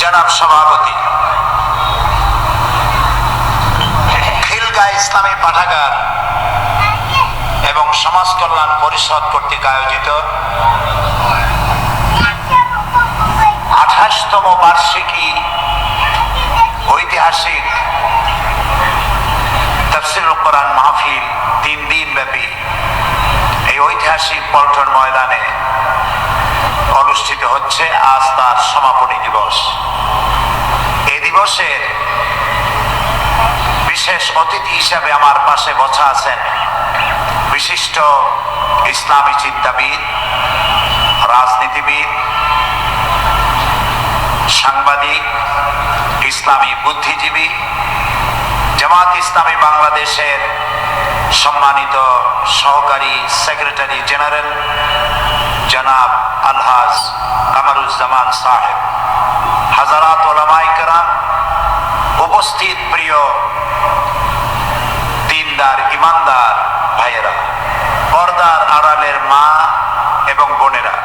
জনাব সভাপতি, খিলগাঁও ইসলামী পাঠাগার এবং সমাজ কল্যাণ পরিষদ কর্তৃক আয়োজিত 28তম বার্ষিকী ঐতিহাসিক তাফসীরুল কোরআন মাহফিল 3 দিন ব্যাপী এই ঐতিহাসিক পল্টন ময়দানে অনুষ্ঠিত হচ্ছে। আজ তার সমাপনী দিবস। এই দিবসের বিশেষ অতিথি হিসাবে আমার পাশে বসা আছেন বিশিষ্ট ইসলামী চিন্তাবিদ, রাজনীতিবিদ, সাংবাদিক, ইসলামী বুদ্ধিজীবী, জামাত ইসলামী বাংলাদেশের সম্মানিত সহকারী সেক্রেটারি জেনারেল জনাব আলহাজ কামারুজ্জামান সাহেব, হাজারাত ওলামায়ে কেরাম, উপস্থিত প্রিয় দিনদার ইমানদার ভাইয়েরা, পর্দার আড়ালের মা এবং বোনেরা,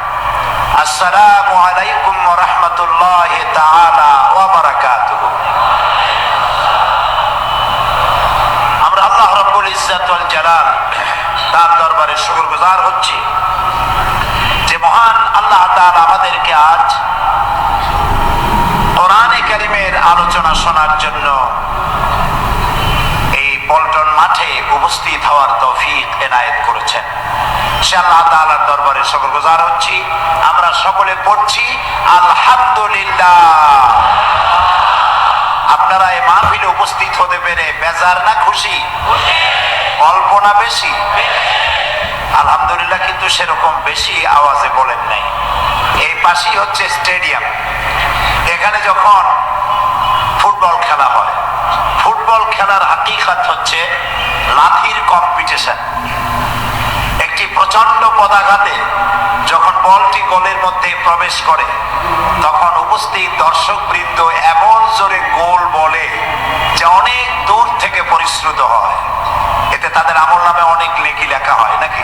আসসালামু আলাইকুম ওয়া রাহমাতুল্লাহি তাআলা ওয়া বারাকাতুহু। আমরা আল্লাহ রাব্বুল ইজ্জত ওয়াল জালাল তার দরবারে শুকরগুজার হচ্ছি যে মহান আল্লাহ তাআলা আমাদেরকে আজ কোরআনে কারীমের আলোচনা শোনার জন্য এই পল্টন মাঠে উপস্থিত হওয়ার তৌফিক এনায়েত করেছেন। সে আল্লাহ তাআলার দরবারে শুকরগুজার হচ্ছি। আমরা সকলে পড়ছি আলহামদুলিল্লাহ। আপনারা এই মাহফিলে উপস্থিত হতে পেরে বেজার না খুশি? অল্প না বেশি? আলহামদুলিল্লাহ, কিন্তু সেরকম বেশি আওয়াজে বলেন নাই। এই পাশেই হচ্ছে স্টেডিয়াম। এখানে যখন ফুটবল খেলা হয়, ফুটবল খেলার হাকিকত হচ্ছে লাঠির কম্পিটিশন। একটি প্রচন্ড পদাঘাতে যখন বলটি গোলের মধ্যে প্রবেশ করে তখন উপস্থিত দর্শক বৃন্দ এমন জোরে গোল বলে যে অনেক দূর থেকে পরিশ্রুত হয়। এতে তাদের আমল নামে অনেক নেকি লেখা হয়, নাকি?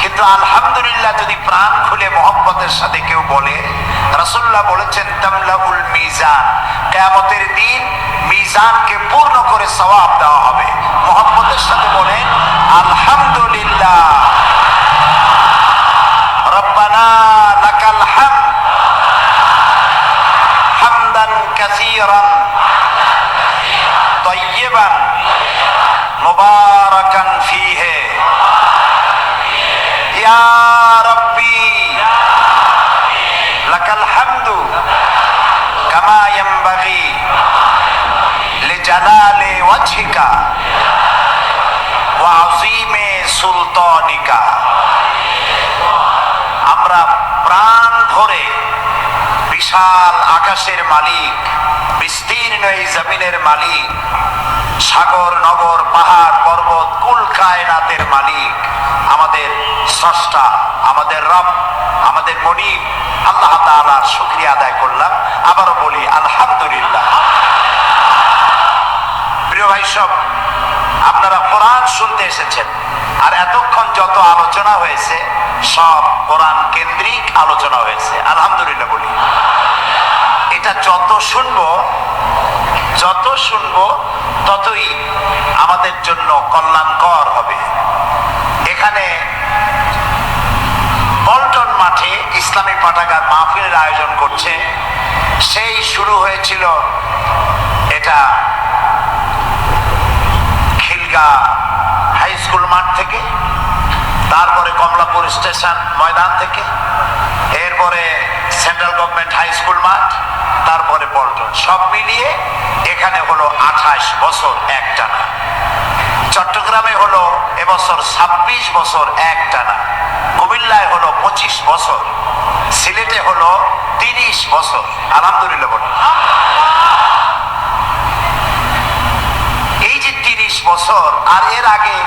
কিন্তু আলহামদুলিল্লাহ যদি প্রাণ খুলে মহব্বতের সাথে কেউ বলে, রাসূলুল্লাহ বলেছেন তামলাউল মিজান, কিয়ামতের দিন মিজানকে পূর্ণ করে সওয়াব দেওয়া হবে। মহব্বতের সাথে বলেন আলহামদুলিল্লাহ। রব্বানা লাকাল হামদ হামদান কাসীরান তাইয়িবান মুবারাকান ফীহি ইয়া রাব্বি লাকাল হামদু কামা ইয়ানবাগি লিজালালি ওয়াজহিকা ওয়া আযীমি সুলতানিকা। আমরা প্রাণ ভরে বিশাল আকাশের মালিক, বিস্তীর্ণ এই জমিনের মালিক, সাগর নগর পাহাড় পর্বত কুল কায়নাতের মালিক, আমাদের স্রষ্টা, আমাদের রব, আমাদের মনিব আল্লাহ তাআলার শুকরিয়া আদায় করলাম। আবারও বলি আলহামদুলিল্লাহ। প্রিয় ভাই সব, আপনারা কোরআন শুনতে এসেছেন, আর এতক্ষণ যত আলোচনা হয়েছে সব কোরআন কেন্দ্রিক আলোচনা হয়েছে। আলহামদুলিল্লাহ বলি। এটা যত শুনবো ততই আমাদের জন্য কল্যাণকর হবে। এখানে পল্টন মাঠে ইসলামী পাঠাগার মাহফিলের আয়োজন করছে। সেই শুরু হয়েছিল এটা খিলগাঁও হাই স্কুল মাঠ থেকে, তারপরে কমলাপুর স্টেশন ময়দান থেকে, এরপরে সেন্ট্রাল গভর্নমেন্ট হাই স্কুল মাঠ, তারপরে পল্টন, সব মিলিয়ে এখানে হলো 28 বছর একটানা। চট্টগ্রামে হলো এবছর 26 বছর একটানা, কুমিল্লায় হলো 25 বছর, সিলেটে হলো 30 বছর। আলহামদুলিল্লাহ বলি। এই যে 30 বছর, আর এর আগে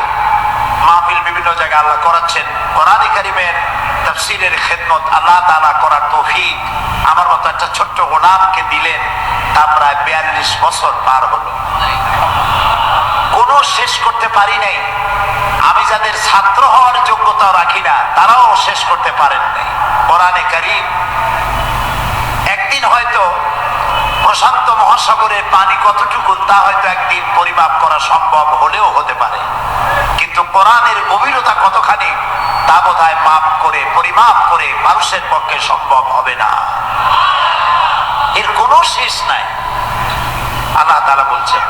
মাহফিল বিভিন্ন জায়গায় আল্লাহ করাচ্ছেন। কোরআনে কারীমের তাফসীরের খেদমত আল্লাহ তাআলা করার তৌফিক আমার মতো একটা ছোট্ট গোলামকে দিলেন। তা প্রায় 42 বছর পার হলো, কোনো শেষ করতে পারি নাই। আমি যাদের ছাত্র হওয়ার যোগ্যতা রাখি না তারাও শেষ করতে পারেন নাই। কোরআনে কারীম একদিন একদিন হয়তো প্রশান্ত মহাসাগরের পানি কতটুকু তা হয়তো একদিন পরিমাপ করা সম্ভব হলেও হতে পারে, কিন্তু কোরআনের গভীরতা কতখানি তা বোধহয় মাপ করে পরিমাপ করে মানুষের পক্ষে সম্ভব হবে না। এর কোনো শেষ নাই। আল্লাহ তাআলা বলছেন,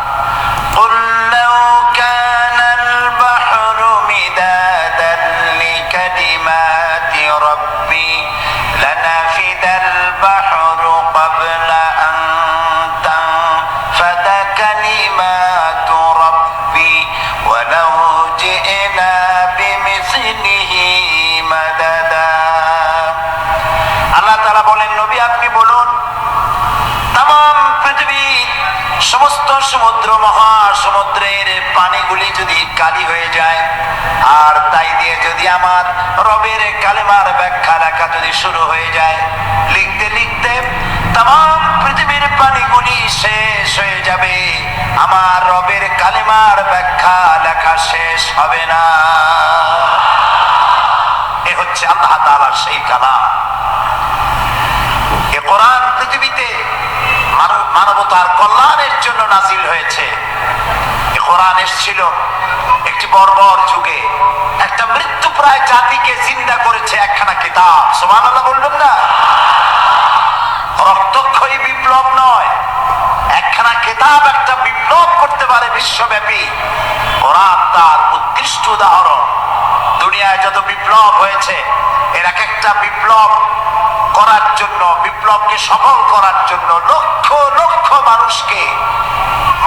قُلْ لَوْ كَانَ الْبَحْرُ مِدَادًا لِكَلِمَاتِ رَبِّي لَنَفِدَ الْبَحْرُ قَبْلَ أَنْ تَنْفَدَ كَلِمَاتُ رَبِّي وَلَوْ جِئْنَا بِمِثْلِهِ مَدَدًا। আল্লাহ তাআলা বলেন, নবী আপনি বলুন, তামাম পৃথিবীর সমস্ত সমুদ্র মহাসমুদ্রের পানিগুলি যদি কালি হয়ে যায়, আর তাই দিয়ে যদি আমার রবের কালেমার ব্যাখ্যা লেখা যদি শুরু হয়ে যায়, লিখতে লিখতে তামাম পৃথিবীর পানিগুলি শেষ হয়ে যাবে, আমার রবের কালেমার ব্যাখ্যা লেখা শেষ হবে না। এ হচ্ছে আল্লাহ তাআলার সেই কালাম। এ কোরআন পৃথিবীতে মানবতার কল্যাণের জন্য নাজিল হয়েছে। এ কোরআন এসেছিল একটি বর্বর যুগে, একটা মৃত্যুপ্রায় জাতিকে জিন্দা করেছে একখানা কিতাব। সুবহানাল্লাহ বলবেন না? রক্তক্ষয়ী বিপ্লব নয়, একখানা কিতাব একটা বিপ্লব করতে পারে বিশ্বব্যাপী। কোরআন তার উৎকৃষ্ট উদাহরণ। দুনিয়ায় যত বিপ্লব হয়েছে, এর এক একটা বিপ্লব করার জন্য, বিপ্লবকে সফল করার জন্য লক্ষ লক্ষ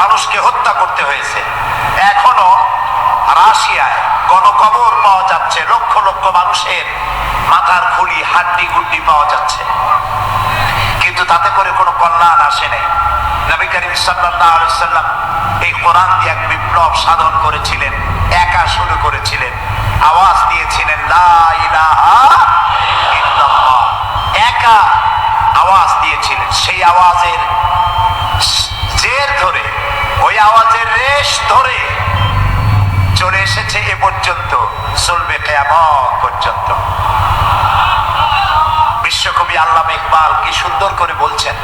মানুষকে হত্যা করতে হয়েছে। এখনো রাশিয়ায় গণকবর পাওয়া যাচ্ছে, লক্ষ লক্ষ মানুষের মাথার খুলি হাড্ডি গুড্ডি পাওয়া যাচ্ছে, কিন্তু তাতে করে কোনো কল্যাণ আসে নাই। নবী করিম সাল্লাল্লাহু আলাইহি ওয়াসাল্লাম এই কোরআন দিয়ে এক বিপ্লব সাধন করেছিলেন, একা শুরু করেছিলেন, আওয়াজ দিয়েছিলেন লা ইলাহা ইল্লাল্লাহ, একা আওয়াজ দিয়েছিলেন। সেই আওয়াজের জের ধরে, ওই আওয়াজের রেশ ধরে চলে এসেছে এ পর্যন্ত, চলবে কিয়ামত পর্যন্ত। বিশ্বকবি আল্লামা ইকবাল কি সুন্দর করে বলছেন,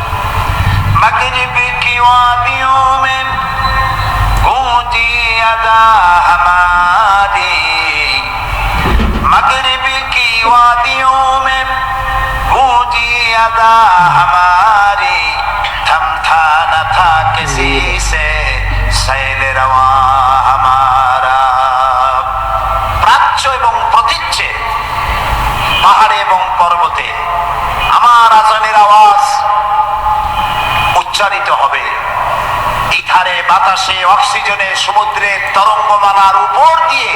मगरिब की वादियों में गूंजी अदा हमारी, मगरिब की वादियों में गूंजी अदा हमारी, थमथा न था किसी से सैल रवा हमारा। প্রাচ্য এবং প্রতীচ্যে, পাহাড়ে এবং পর্বতে আমার আজানের আওয়াজ উচ্চারিত হবে। ইথারে, বাতাসে, অক্সিজেনে, সমুদ্রের তরঙ্গমালার উপর দিয়ে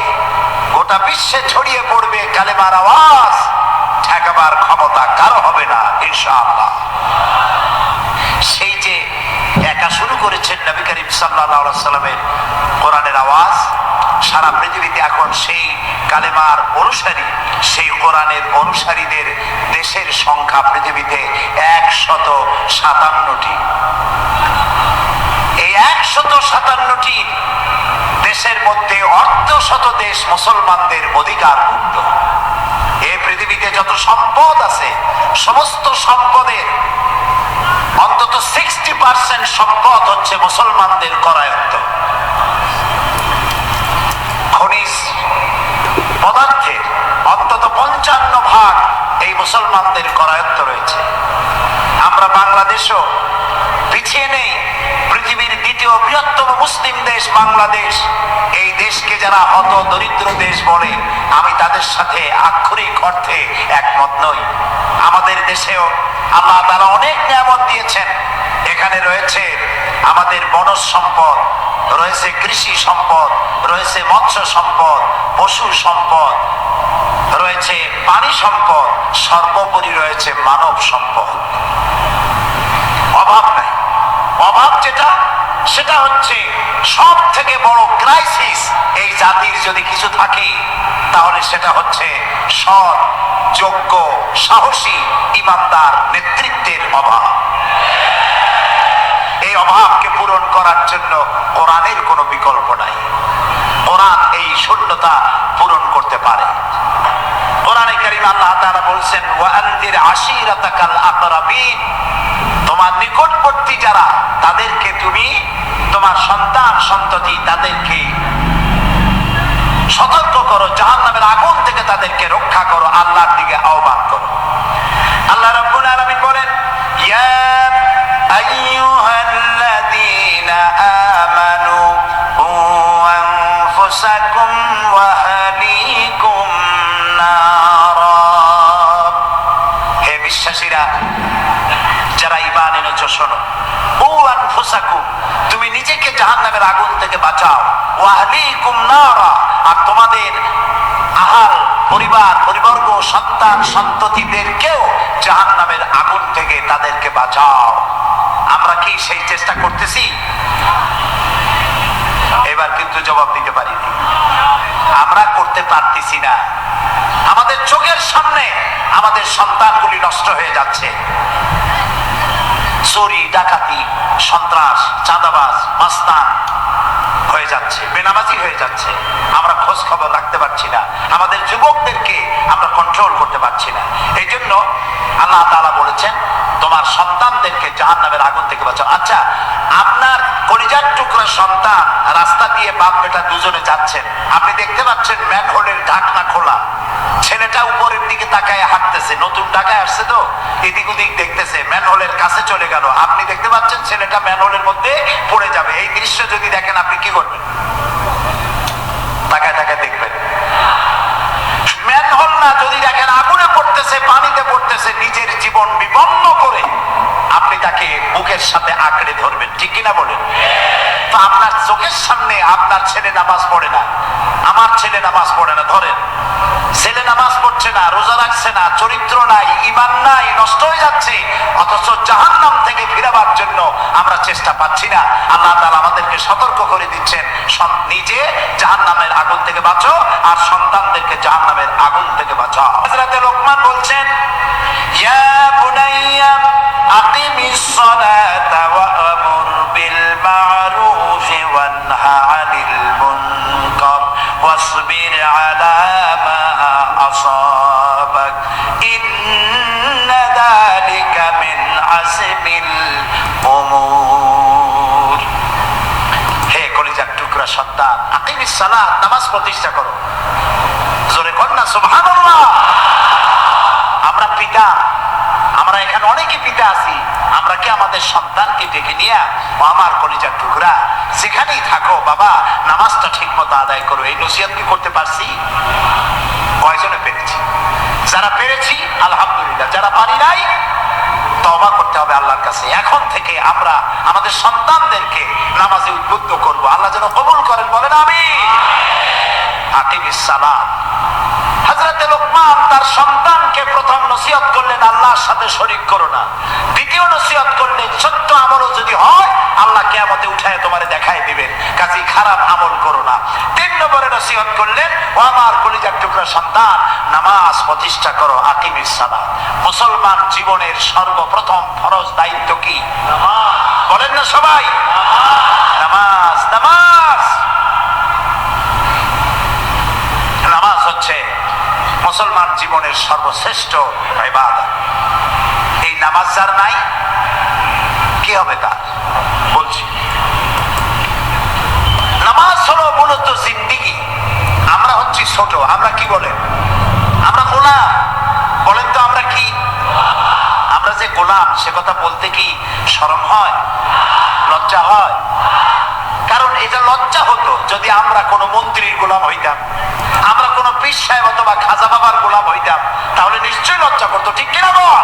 গোটা বিশ্বে ছড়িয়ে পড়বে কালেমার আওয়াজ। ঠেকাবার ক্ষমতা কারো হবে না ইনশাআল্লাহ। সেই যে একা শুরু করেছেন নবী করিম সাল্লাল্লাহু আলাইহি ওয়াসাল্লামের কোরআনের আওয়াজ, সারা পৃথিবীতে এখন সেই কালেমার অনুসারী, সেই কোরআনের অনুসারীদের দেশের সংখ্যা পৃথিবীতে 157টি। এই 157টি দেশের মধ্যে অর্ধশত দেশ মুসলমানদের অধিকারভুক্ত। এই পৃথিবীতে যত সম্পদ আছে, সমস্ত সম্পদের অন্তত 60% সম্পদ হচ্ছে মুসলমানদের করায়ত্ত। খনিজ পদার্থের অন্তত 55% এই মুসলমানদের করায়ত্ত রয়েছে। আমরা বাংলাদেশও পিছিয়ে নেই। পৃথিবীর দ্বিতীয় বৃহত্তম মুসলিম দেশ বাংলাদেশ। এই দেশকে যারা হত দরিদ্র দেশ বলে, আমি তাদের সাথে আক্ষরিক অর্থে একমত নই। আমাদের দেশেও আল্লাহ তাআলা অনেক নিয়ামত দিয়েছেন। এখানে রয়েছে আমাদের বনজ সম্পদ, রয়েছে কৃষি সম্পদ, রয়েছে মৎস্য সম্পদ, পশু সম্পদ, রয়েছে পানি সম্পদ, সর্বোপরি রয়েছে মানব সম্পদ। অভাব নাই। অভাব যেটা, সেটা হচ্ছে সব থেকে বড় ক্রাইসিস। এই জাতির যদি কিছু থাকে, তাহলে সেটা হচ্ছে সৎ, যোগ্য, সাহসী, ইমানদার নেতৃত্বের অভাব। এই অভাবকে পূরণ পূরণ করার জন্য কোরআনের কোনো বিকল্প নাই। কোরআন এই শূন্যতা পূরণ করতে পারে। কোরআনে কারীমে আল্লাহ তাআলা বলছেন, ওয়াআনদির আশীরাতাকাল আকরাবিন, তোমার নিকটবর্তী যারা তাদেরকে তুমি, তোমার সন্তান সন্ততি তাদেরকে সতর্ক করো, জাহান্নামের আগুন থেকে তাদেরকে রক্ষা করো, আল্লাহর দিকে আহ্বান করো। আল্লাহ রাব্বুল আলামিন বলেন, ইয়া আইয়ুহাল্লাযীনা আমানু কু আনফুসাকুম ওয়া আহলিকুম নারা। হে বিশ্বাসীরা, যারা ঈমান এনেছো, শোনো, কু আনফুসাকুম, তুমি নিজেকে জাহান্নামের আগুন থেকে বাঁচাও, ওয়া আহলিকুম নারা, আর তোমাদের আহাল পরিবার পরিবর্গ সন্তান সন্ততিদেরকেও জাহান্নামের আগুন থেকে তাদেরকে বাঁচাও। আমরা কি সেই চেষ্টা করতেছি? এবার কিন্তু জবাব দিতে পারিনি। আমরা করতে পারতেছি না। আমাদের চোখের সামনে আমাদের সন্তানগুলি নষ্ট হয়ে যাচ্ছে। চুরি ডাকাতি সন্ত্রাস চাঁদাবাজ মাস্তান হয়ে যাচ্ছে, বেনামাজি হয়ে যাচ্ছে। আমরা খোঁজ খবর রাখতে পারছি না, আমাদের যুবকদেরকে আমরা কন্ট্রোল করতে পারছি না। এই জন্য আল্লাহ তাআলা বলেছেন, তোমার সন্তানদেরকে জাহান্নামের আগুন থেকে বাঁচাও। আচ্ছা, আপনার কলিজার টুকরা সন্তান রাস্তা দিয়ে বাপ বেটা দুজনে যাচ্ছেন, আপনি দেখতে পাচ্ছেন ম্যানহোলের ঢাকনা খোলা, ছেলেটা উপরের দিকে তাকায় হাঁটতেছে, নতুন ঢাকায় আসছে তো এদিক ওদিক দেখতেছে, ম্যানহোলের কাছে চলে গেল, আপনি দেখতে পাচ্ছেন ছেলেটা ম্যানহোলের মধ্যে পড়ে যাবে। এই দৃশ্য যদি দেখেন, আপনি কি করবেন? তাকায় তাকায় দেখবেন। ম্যানহোল না, যদি দেখেন আগুনে পড়তেছে, পানিতে পড়তেছে, নিজের জীবন বিপন্ন করে আপনি তাকে বুকের সাথে আঁকড়ে ধরবেন, ঠিক কিনা বলেন? তো আপনার চোখের সামনে আপনার ছেলে নামাজ পড়ে না, আমার ছেলে নামাজ পড়ে না, ধরেন ছেলে নামাজ পড়ছে না, রোজা রাখছে না, চরিত্র নাই, ঈমান নাই, নষ্ট হয়ে যাচ্ছে, অথচ জাহান্নাম থেকে ফিরাবার জন্য আমরা চেষ্টা পাচ্ছি না। আল্লাহ তাআলা আমাদেরকে সতর্ক করে দিচ্ছেন, নিজে জাহান্নামের আগুন থেকে বাঁচো আর সন্তানদেরকে জাহান্নামের আগুন থেকে বাঁচাও। হযরত লোকমান বলছেন, ইয়া বুনাইয়া আকিমিস সালাতা ওয়া আমুর বিল মা'রুফ ওয়া নাহা আনিল মুনকার ওয়াসবির আলা মা আসাবাক ইন্না যালিকা মিন আজমিল উমুর। হে কলিজার টুকরা সন্তান, আকিমিস সালাত, নামাজ প্রতিষ্ঠা করো। জোরে কর না সুবহানাল্লাহ। আমরা পিতা, আমরা এখানে অনেকে পিতা আছি, আমরা কি আমাদের সন্তানকে ডেকে নিয়ে, আমার কলিজার টুকরা যেখানেই থাকো বাবা, নামাজটা ঠিক মতো আদায় করো, এই নসিহত কি করতে পারছি? কয়জনে পেরেছি? যারা পেরেছি আলহামদুলিল্লাহ, যারা পারি নাই তওবা করতে হবে আল্লাহর কাছে। এখন থেকে আমরা আমাদের সন্তানদেরকে নামাজে উদ্বুদ্ধ করব, আল্লাহ যেন কবুল করেন, বলেন আমিন। আকিমিস সালাত। হযরত লোকমান তার সন্তানকে প্রথম নসিহত করলেন, আল্লাহর সাথে শরীক করো না। দ্বিতীয় নসিহত করলেন, ছোট্ট আমলও যদি হয় আল্লাহ কিয়ামতে উঠায় তোমারে দেখায় দিবেন, কাজেই খারাপ আমল করো না। 3 নম্বরে নসিহত করলেন, ও আমার কলিজার টুকরা সন্তান, নামাজ প্রতিষ্ঠা করো, আকিমিস সালাত। মুসলমান জীবনের সর্বপ্রথম ফরজ দায়িত্ব কি? নামাজ। বলেন না সবাই, নামাজ। নামাজ নামাজ হচ্ছে মুসলমান জীবনের সর্বশ্রেষ্ঠ ইবাদত। এই নামাজ যার নাই, কি হবে তার? বলছি, নামাজ হলো মূলত জিন্দেগি। আমরা হচ্ছি ছোট, আমরা কি বলেন? আমরা গোলাম। বলেন তো আমরা কি? আমরা যে গোলাম, সে কথা বলতে কি শরম হয়? লজ্জা হয়? কারণ এটা লজ্জা হতো যদি আমরা কোনো মন্ত্রীর গোলাম হইতাম, আমরা কোনো পীর সাহেব অথবা খাজা বাবার গোলাম হইতাম, তাহলে নিশ্চয়ই লজ্জা করতো, ঠিক কিনা বল?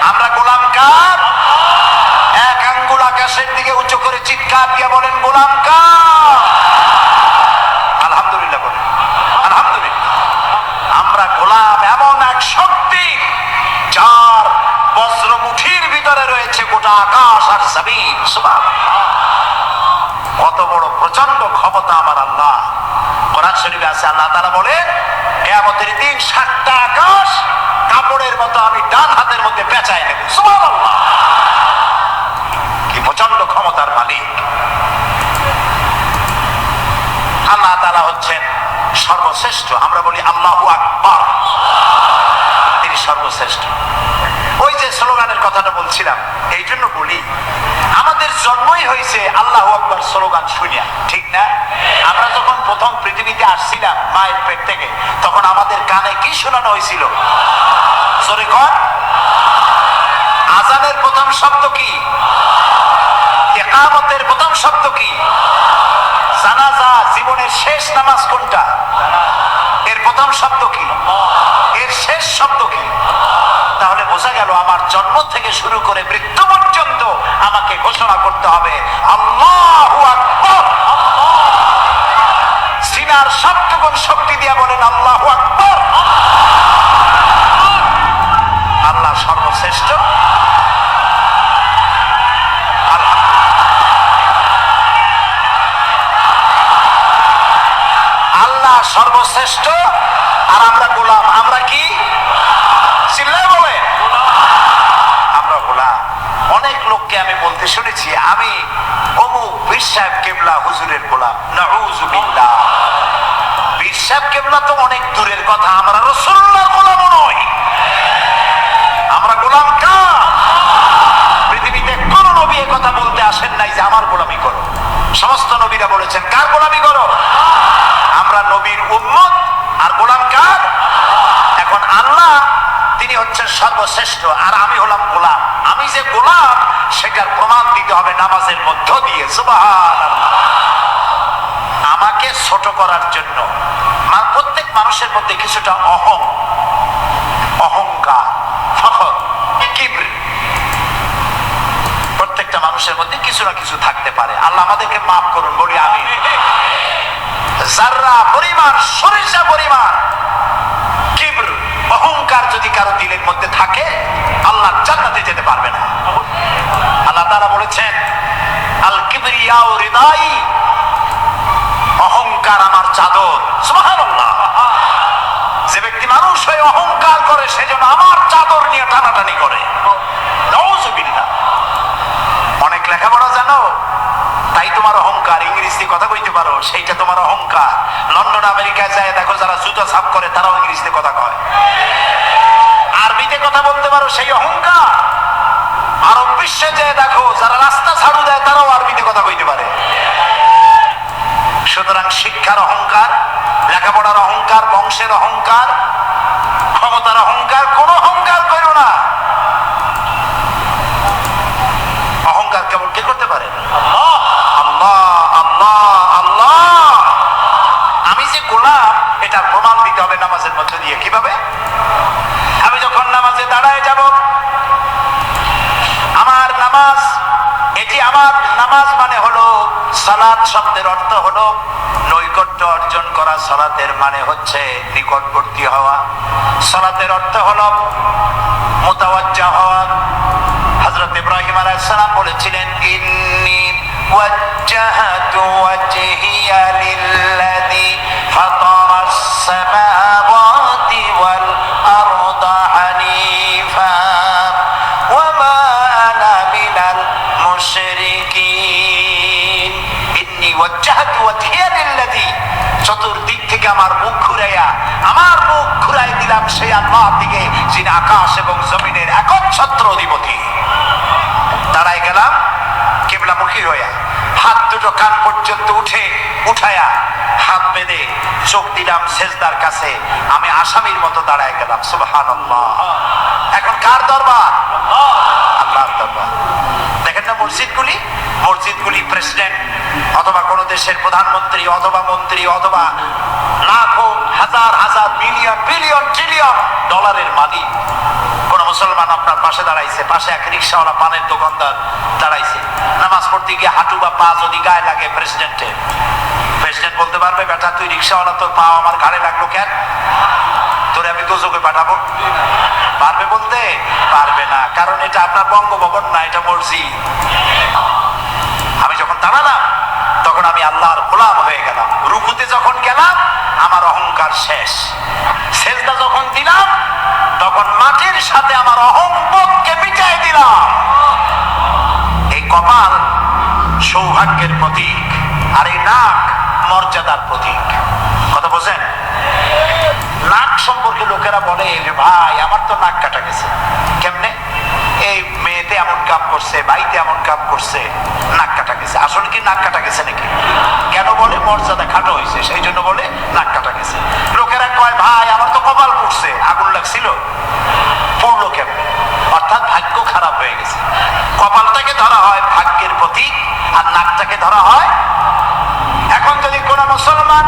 আমরা গোলাম কার? এক আঙ্গুল আকাশের দিকে উঁচু করে চিৎকার দিয়ে বলেন, গোলাম কার? আলহামদুলিল্লাহ বলেন, আলহামদুলিল্লাহ। আমরা গোলাম এমন এক শক্তি যার বজ্রমুঠির ভিতরে রয়েছে গোটা আকাশ আর জমিন। সুবহানাল্লাহ, কত বড় প্রচন্ড ক্ষমতা আমার আল্লাহ। কোরআন শরীফে আছে, আল্লাহ তাআলা বলেন, কিয়ামতের দিন 7টা আকাশ কাপড়ের মতো আমি ডান হাতের মধ্যে পেঁচায় নেব। সুবহানাল্লাহ, কি প্রচন্ড ক্ষমতার মালিক। তাআলা হচ্ছেন সর্বশ্রেষ্ঠ। আমরা বলি আল্লাহু আকবার, তিনি সর্বশ্রেষ্ঠ। ওই যে স্লোগানের কথাটা বলছিলাম, এই জন্য বলি আমাদের জন্মই হয়েছে আল্লাহু আকবার স্লোগান শুনিয়া, ঠিক না? আমরা যখন প্রথম পৃথিবীতে আসছিলাম মায়ের পেট থেকে, তখন আমাদের কানে কি শোনানো হয়েছিল? জোরে কর। আজানের প্রথম শব্দ কি? ইকামতের প্রথম শব্দ কি? জানাজা, জীবনের শেষ নামাজ কোনটা? এর প্রথম শব্দ কি? এর শেষ শব্দ কি? তাহলে বোঝা গেল আমার জন্ম থেকে শুরু করে মৃত্যু পর্যন্ত আমাকে ঘোষণা করতে হবে আল্লাহু আকবার। সিনার সবটুকুন শক্তি দিয়া বলেন আল্লাহু আকবার। আল্লাহ সর্বশ্রেষ্ঠ। আল্লাহ সর্বশ্রেষ্ঠ আর আমরা গোলাম। আমরা কি? চিল্লায় বলে আমরা গোলাম। অনেক লোককে আমি বলতে শুনেছি আমি অমুক পীর সাহেব কেবলা হুজুরের গোলাম। নাউযুবিল্লাহ। পীর সাহেব কেবলা তো অনেক দূরের কথা, আমরা রাসূলুল্লাহর গোলাম নই। আমরা গোলাম কার? পৃথিবীতে কোন নবী এ কথা বলতে আসেন নাই যে আমার গোলামি করো। সমস্ত নবীরা বলেছেন কার গোলামি করো? আমরা নবীর উম্মত। আর গোলাম কার? এখন আল্লাহ তিনি হচ্ছেন সর্বশ্রেষ্ঠ আর আমি হলাম গোলাম। আমি যে গোলাম সেটার প্রমাণ দিতে হবে নামাজের মধ্য দিয়ে। সুবহানাল্লাহ। আমাকে ছোট করার জন্য প্রত্যেক মানুষের মধ্যে কিছুটা অহংকার, ফখর, কিবর, প্রত্যেকটা মানুষের মধ্যে কিছু না কিছু থাকতে পারে। আল্লাহ আমাদেরকে মাফ করুন, বলি আমিন। যাররা পরিমাণ, সরিষা পরিমাণ কিবর, অহংকার যদি কারো দিলের মধ্যে থাকে আল্লাহ জান্নাতে যেতে পারবে না। আল্লাহ তাআলা বলেছেন আল কিবরিয়াউ রিদাই, অহংকার আমার চাদর। সুবহানাল্লাহ। যে ব্যক্তি মানুষ হয়ে অহংকার করে সেজন্য আমার চাদর নিয়ে টানাটানি করে। নাউযুবিল্লাহ। অনেক লেখাপড়া জানো তাই তোমার অহংকার। ইংরেজি কথা কইতে পারো সেইটা তোমার অহংকার। লন্ডন আমেরিকায় যায় দেখো যারা জুতো ছাপ করে তারাও ইংরেজিতে কথা কয়। আরবিতে কথা বলতে পারো সেই অহংকার। আরব বিশ্বে যায় দেখো যারা রাস্তা ঝাড়ু দেয় তারাও আরবিতে কথা কইতে পারে। সুতরাং শিক্ষার অহংকার, লেখাপড়ার অহংকার, বংশের অহংকার, ক্ষমতার অহংকার, কোন অহংকার করো না। অহংকার কেবল কে করতে পারে? আল্লাহ। আল্লাহ আল্লাহ আল্লাহ। আমি যে গোলাম এটার প্রমাণ দিতে হবে নামাজের মধ্যে দিয়ে। কিভাবে? আমি যখন নামাজে দাঁড়ায় যাব, আমার নামাজ, এটি আমার নামাজ মানে হলো সালাত শব্দের অর্থ হলো নৈকট্য অর্জন করা। সালাতের মানে হচ্ছে নিকটবর্তী হওয়া। সালাতের অর্থ হলো মুতাওয়াজ্জা হওয়া। হযরত ইব্রাহিম আলাইহিস সালাম বলেছিলেন ইন্নী ওয়াজ্জাহতু ওয়াজহিয়া লিল্লাযী ফাতারাস সামাওয়াতি ওয়াল আরদা হানিফা ওয়া মা আনা মিনাল মুশরিকিন। ইন্নী ওয়াজ্জাহতু ওয়াজহিয়া লিল্লাযী, চতুর্দিক থেকে আমার মুখ ঘুরাই দিলাম সেই আল্লাহর দিকে যিনি আকাশ এবং জমিনের একচ্ছত্র অধিপতি। দাঁড়াই গেলাম কিবলামুখী হইয়া, হাত দুটো কান পর্যন্ত উঠায়া হাত বেঁধে চোখ দিলাম সেজদার কাছে। আমি আসামির মতো দাঁড়ায় গেলাম। সুবহানাল্লাহ। এখন কার দরবার? আল্লাহর দরবার। দেখেন না মসজিদগুলি প্রেসিডেন্ট অথবা কোন দেশের প্রধানমন্ত্রী অথবা মন্ত্রী অথবা লাখো হাজার হাজার মিলিয়ন বিলিয়ন ট্রিলিয়ন ডলারের মালিক কোন মুসলমান আপনার পাশে দাঁড়াইছে, পাশে এক রিক্সাওয়ালা পানের দোকানদার দাঁড়াইছে, নামাজ পড়তে গিয়ে হাঁটু বা পা যদি গায়ে লাগে প্রেসিডেন্ট বলতে পারবে বেটা তুই রিক্সাওয়ালা, তোর পা আমার ঘাড়ে লাগলো কেন? তোরে আমি দোজখে পাঠাবো? পারবে বলতে? পারবে না, কারণ এটা আপনার বঙ্গভবন না, এটা মসজিদ। আমি যখন দাঁড়ালাম তখন আমি আল্লাহর গোলাম হয়ে গেলাম। রুকুতে যখন গেলাম আমার অহংকার শেষ। সেজদা যখন দিলাম তখন মাটির সাথে আমার অহংবোধকে মিটাই দিলাম। এই কপাল সৌভাগ্যের প্রতীক, আর এই নাক মর্যাদা মর্যাদার প্রতীক। কথা বোঝেন? নাক সম্পর্কে লোকেরা বলে যে ভাই আমার তো নাক কাটা গেছে। কেমনে? এই মেয়েতে এমন কাম করছে, ভাইতে এমন কাম করছে, নাক কাটা গেছে। আসলে কি নাক কাটা গেছে নাকি? কেন বলে? মর্যাদা খাটো হয়েছে, সেই জন্য বলে নাক কাটা গেছে। লোকেরা কয় ভাই আমার তো কপাল পুড়ছে। আগুন লাগছিল, পড়লো কেমনে? অর্থাৎ ভাগ্য খারাপ হয়ে গেছে। কপালটাকে ধরা হয় ভাগ্যের প্রতীক, আর নাকটাকে ধরা হয়। এখন যদি কোন মুসলমান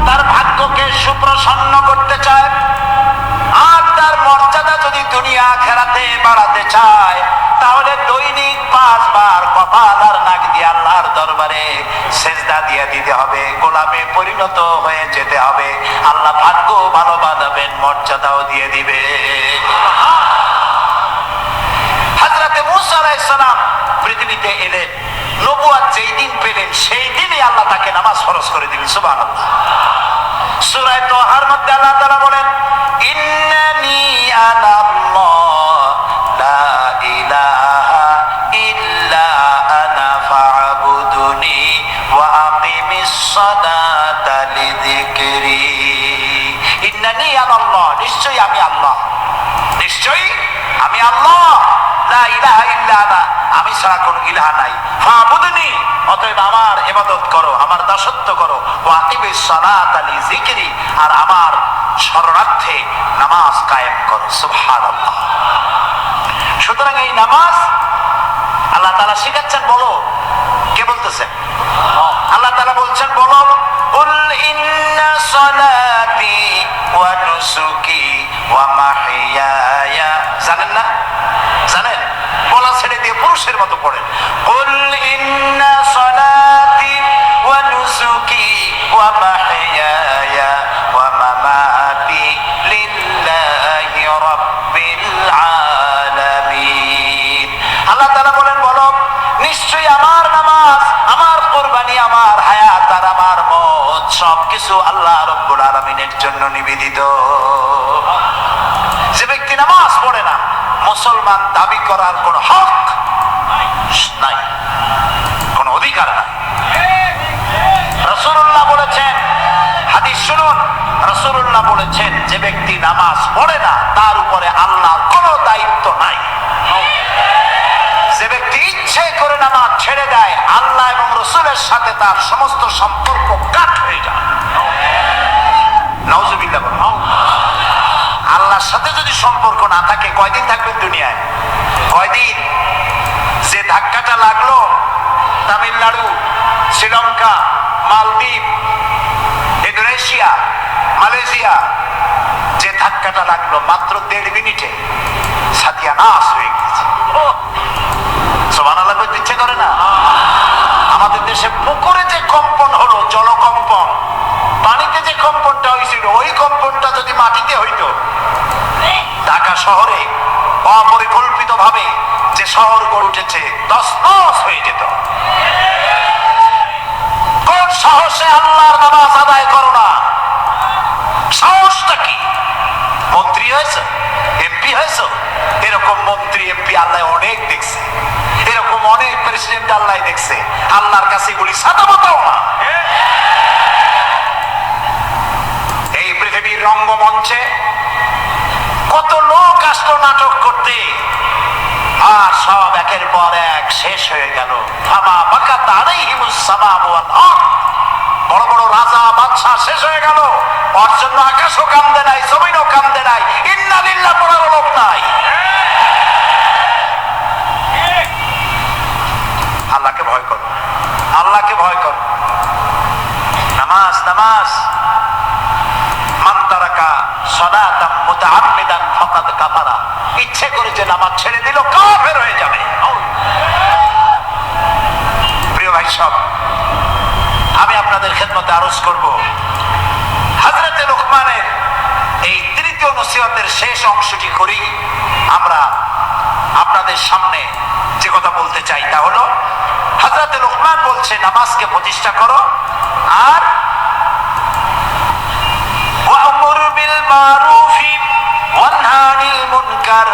তার ভাগ্যকে সুপ্রসন্ন করতে চায় আর তার মর্যাদা যদি দুনিয়া আখিরাতে বাড়াতে চায়, তাহলে দৈনিক 5 বার কপাল আর নাক দিয়ে আল্লাহর দরবারে সেজদা দিয়ে দিতে হবে, গোলামে পরিণত হয়ে যেতে হবে। আল্লাহ ভাগ্য ভালো বানাবেন, মর্যাদাও দিয়ে দিবে। হযরতে মূসা আলাইহিস সালাম পৃথিবীতে এলেন, নবুয়ত যেই দিন পেলেন সেই দিনই আল্লাহ তাকে নামাজ ফরজ করে দিলেন। সুবহানাল্লাহ। সূরা তাহার মধ্যে আল্লাহ তাআলা বলেন, ইন্নানি আনাল্লাহ লা ইলাহা ইল্লা আনা ফা'বুদুনি ওয়া আকিমিস সালাতা লিযিকরি। ইন্নানি আনাল্লাহ, নিশ্চয়ই আমি আল্লাহ, নিশ্চয়ই আমি আল্লাহ। লা ইলাহা ইল্লা আনা, আমি ছাড়া কোনো ইলাহ নাই। ফা'বুদুনি, অতএব আমার ইবাদত করো, আমার দাসত্ব করো। ওয়া আকিমিস সালাতা লিযিকরি, আর আমার শরণার্থে নামাজ কায়েম করো। সুবহানাল্লাহ। সুতরাং এই নামাজ আল্লাহ তাআলা শিখাচ্ছেন। বলো, কে বলতেছেন? আল্লাহ তাআলা বলছেন, বলো কুল ইন্না সালাতি ওয়া নুসুকি ওয়া মাহইয়ায়া। জানেন না? জানেন? বলা ছেড়ে দিয়ে পুরুষের মতো পড়েন। কুল ইন্না সালাতি ওয়া নুসুকি ওয়া মাহইয়ায়া ওয়া মামাতি লিল্লাহি রাব্বিল আলামিন। আল্লাহ তাআলা বলেন, বলো নিশ্চয়ই আমার নামাজ, আমার কুরবানি, আমার হায়াত আর আমার মওত সবকিছু আল্লাহ রাব্বুল আলামিনের জন্য নিবেদিত। যে ব্যক্তি নামাজ পড়ে না, মুসলমান দাবি করার কোন হক নাই, কোন অধিকার নাই। রাসূলুল্লাহ বলেছেন, হাদিস শুনুন, রাসূলুল্লাহ বলেছেন যে ব্যক্তি নামাজ পড়ে না তার উপরে আল্লাহর কোনো দায়িত্ব নাই। যে ব্যক্তি ইচ্ছে করে নামাজ ছেড়ে দেয়, আল্লাহ এবং রাসূলের সাথে তার সমস্ত সম্পর্ক কাট হয়ে যায়। নাউজুবিল্লাহ। আল্লাহর সাথে যদি সম্পর্ক না থাকে, কয়দিন থাকবেন দুনিয়ায়? কয়দিন? যে ধাক্কাটা লাগলো তামিলনাড়ু, শ্রীলঙ্কা, মালদ্বীপ, ইন্দোনেশিয়া, মালয়েশিয়া, যে ধাক্কাটা লাগলো মাত্র 1.5 মিনিটে সাতিয়ানাশ হয়ে গেছে। সুবহানাল্লাহ বলতে ইচ্ছে করে না? আমাদের দেশে পুকুরে যে কম্পন হলো, জলকম্পন, পানিতে যে কম্পনটা হয়েছিল, ওই কম্পনটা যদি মাটিতে হইতো, ঢাকা শহরে অপরিকল্পিত ভাবে যে শহর গড়ে উঠেছে তছনছ হয়ে যেত। কোন সাহসে আল্লাহর নামাজ আদায় করো না? সাহসটা কি? মন্ত্রী হয়েছে, এমপি হয়েছে? এরকম মন্ত্রী এমপি আল্লাহ অনেক দেখছে, এরকম অনেক প্রেসিডেন্ট আল্লাহ দেখছে। আল্লাহর কাছে এগুলি সাদা মতাও না। এই পৃথিবীর রঙ্গমঞ্চে কত লোক আসলো নাটক করতে, আর সব একের পর এক শেষ হয়ে গেল। ফামা বাকাত আলাইহিমুস সামাউ ওয়াল আরদ, বড় বড় রাজা বাদশাহ শেষ হয়ে গেল, ওর জন্য আকাশও কান্দে নাই, জমিনও কান্দে নাই, ইন্না লিল্লাহ পড়ার লোক নাই। আল্লাহকে ভয় করো, আল্লাহকে ভয় করো। নামাজ, নামাজ। মান তারাকা সালাতাম মুতাআম্মিদান ফাকাদ কাফারা, ইচ্ছে করে যে নামাজ ছেড়ে দিল কাফের হয়ে যাবে। প্রিয় ভাই সব, আমি আপনাদের খেদমতে আরজ করব, হযরতে লুকমানের এই তৃতীয় নসিহতের শেষ অংশটি করি আমরা আপনাদের সামনে যে কথা বলতে চাই তা হলো, হযরতে লুকমান বলছে নামাজকে প্রতিষ্ঠা করো আর ওয়া'মুর বিল মারুফি ওয়ানহা আনিল মুনকার,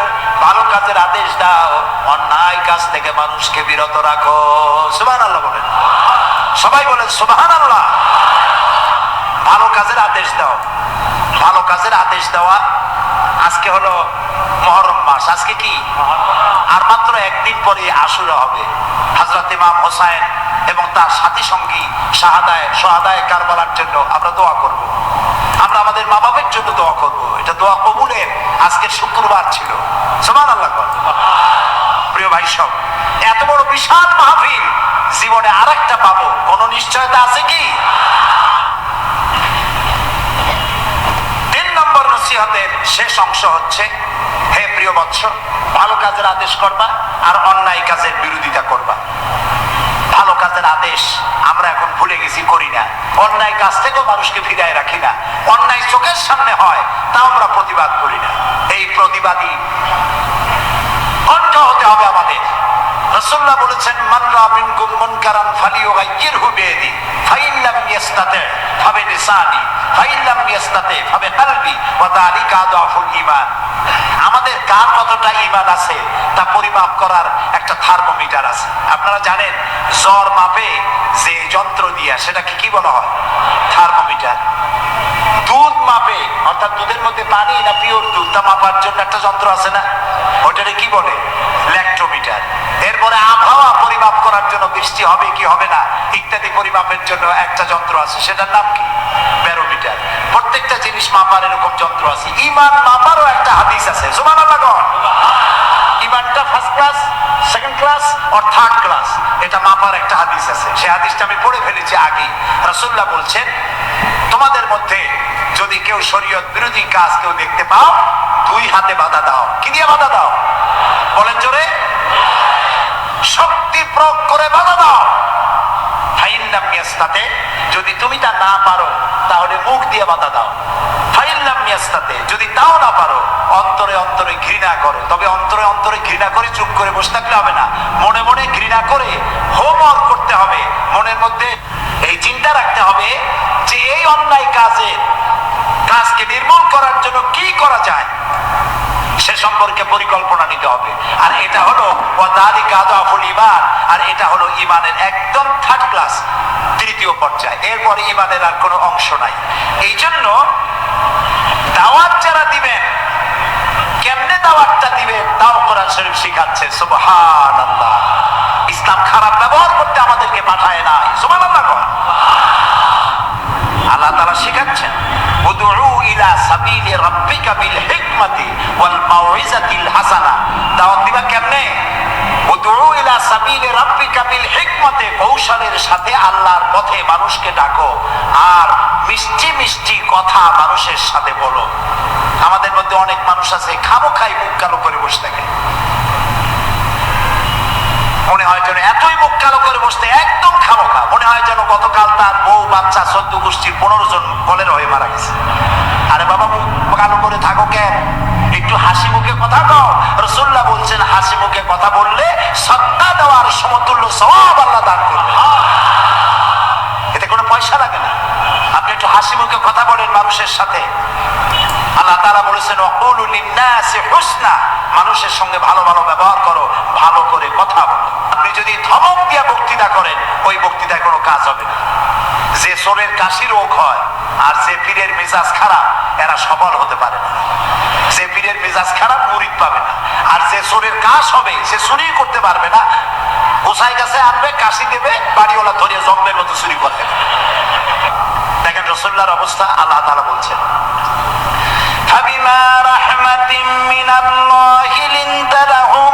ভালো কাজের আদেশ দাও, অন্যায় কাজ থেকে মানুষকে বিরত রাখো। সুবহানাল্লাহ বলেন, সবাই বলেন সুবহানাল্লাহ। ভালো কাজের আদেশ দাও। ভালো কাজের আদেশ দেওয়া। আজকে হলো মুহররম মাস, আজকে কি আর মাত্র একদিন পরে আশুরা হবে। হযরত ইমাম হোসেন এবং তার সাথী সঙ্গী শাহাদায়ে কারবালার জন্য আমরা দোয়া করব। আমরা আমাদের মা বাবার জন্য দোয়া করব। এটা দোয়া কবুলের আজকে শুক্রবার ছিল। সুবহানাল্লাহ। প্রিয় ভাই সব, এত বড় বিশাল মাহফিল জীবনে আরেকটা পাবো কোন নিশ্চয়তা আছে কি? 3 নম্বর নসিহতের শেষ অংশ হচ্ছে, হে প্রিয় বৎস, ভালো কাজের আদেশ করবা আর অন্যায় কাজের বিরোধিতা করবা। ভালো কাজের আদেশ আমরা এখন ভুলে গেছি, করি না। অন্যায় কাজ থেকেও মানুষকে ফিরায় রাখি না। অন্যায় চোখের সামনে হয় তাও আমরা প্রতিবাদ করি না। এই প্রতিবাদী কণ্ঠ হতে হবে আমাদের। রাসূলুল্লাহ বলেছেন, মান রা মিনকুম মুনকারান ফালিয়ুগাইয়িরহু বিয়াদি ফাইন লাম ইস্তাতি ফাবিলিসানি ফাইন লাম ইস্তাতি ফাবিকলবি ওয়া যালিকা আযফুল ঈমান। আমাদের কার কতটা ঈমান আছে তা পরিমাপ করার একটা থার্মোমিটার আছে। আপনারা জানেন জ্বর মাপে যে যন্ত্র দিয়া, সেটাকে কি বলা হয়? থার্মোমিটার। দুধ মাপে, অর্থাৎ দুধের মধ্যে পানি না পিওর দুধ তা মাপার জন্য একটা যন্ত্র আছে না, ওটারে কি বলে? ল্যাক্টোমিটার। এরপরে আবহাওয়া পরিমাপ করার জন্য, বৃষ্টি হবে কি হবে না ইত্যাদি পরিমাপের জন্য একটা যন্ত্র আছে, সেটার নাম কি? ব্যারোমিটার। প্রত্যেকটা জিনিস মাপার এরকম যন্ত্র আছে। ঈমান মাপারও একটা হাদিস আছে। সুবহানাল্লাহ। ঈমানটা ফার্স্ট ক্লাস, সেকেন্ড ক্লাস আর থার্ড ক্লাস, এটা মাপার একটা হাদিস আছে। সেই হাদিসটা আমি পড়ে ফেলেছি আগে। রাসূলুল্লাহ বলছেন, তোমাদের মধ্যে যদি কেউ শরীয়ত বিরোধী কাজ কেউ দেখতে পাও, 2 হাতে বাধা দাও। কি দিয়ে বাধা দাও? বলেন জোরে। শক্তি প্রয়োগ করে বাধা দাও। ফাইন লাম ইস্তাতি, যদি তুমি তা না পারো তাহলে মুখ দিয়ে বাধা দাও। ফাইন লাম ইস্তাতি, যদি তাও না পারো অন্তরে অন্তরে ঘৃণা করো। তবে অন্তরে অন্তরে ঘৃণা করে চুপ করে বসে থাকলে হবে না, মনে মনে ঘৃণা করে হোমওয়ার্ক করতে হবে। মনের মধ্যে এই চিন্তা রাখতে হবে যে এই অন্যায় কাজকে নির্মূল করার জন্য কি করা যায়, সে সম্পর্কে পরিকল্পনা নিতে হবে। আর এটা হলো ওয়াদালিকা আযফুল ঈমান, আর এটা হলো ঈমানের একদম থার্ড ক্লাস, তৃতীয় পর্যায়। এরপরে ঈমানের আর কোনো অংশ নাই। এই জন্য দাওয়াত যারা দিবেন, কেমনে দাওয়াতটা দিবেন তাও কোরআন শরীফ শিখাচ্ছে। সুবহানাল্লাহ। ইসলাম খারাপ ব্যবহার করতে আমাদেরকে পাঠায় নাই। সুবহানাল্লাহ। আল্লাহ তাআলা শিখাচ্ছেন, উদউ ইলা সাবিলি রাব্বিকা বিল হিকমাতি ওয়াল মাউইজাতিল হাসানা। দাওয়াত দিবা কেমনে? উদউ ইলা সাবিলি রাব্বিকা বিল হিকমাতি, কৌশলের সাথে আল্লাহর পথে মানুষকে ডাকো আর মিষ্টি মিষ্টি কথা মানুষের সাথে বলো। আমাদের মধ্যে অনেক মানুষ আছে খামোখাই মুখ কালো করে বসে থাকে। মনে হয় যেন এতই মুখ কালো করে বসতে, একদম খামোখা। মনে হয় যেন গতকাল তার বউ বাচ্চা 14 গোষ্ঠীর 15 জন কলেরা হয়ে মারা গেছে। আরে বাবা, মুখ কালো করে থাকো কেন? একটু হাসি মুখে কথা কও। রাসূলুল্লাহ বলছেন, হাসি মুখে কথা বললে সাদকা দেওয়ার সমতুল্য সওয়াব আল্লাহ দান করবে। এতে কোনো পয়সা লাগে না। আপনি একটু হাসি মুখে কথা বলেন মানুষের সাথে। আল্লাহ তাআলা বলেছেন, ওয়াকুলু লিন-নাসি হুসনা, মানুষের সঙ্গে ভালো ভালো ব্যবহার করো, ভালো করে কথা বলো। আপনি যদি ধমক দিয়ে বক্তৃতা করেন, ওই বক্তৃতায় কোনো কাজ হবে না। যে সোরের কাশি রোগ হয় আর যে পীরের মেজাজ খারাপ, এরা সফল হতে পারে না। যে পীরের মেজাজ খারাপ মুরিদ পাবে না, আর যে সোরের কাশ হবে সে চুরি করতে পারবে না। গোসাই কাছে আনবে, কাশি দেবে, বাড়িওয়ালা ধরিয়ে জঙ্গলের মতো চুরি করবে। দেখেন রাসূলুল্লাহর অবস্থা। আল্লাহ তাআলা বলছেন, فبما رحمة من الله لنت لهم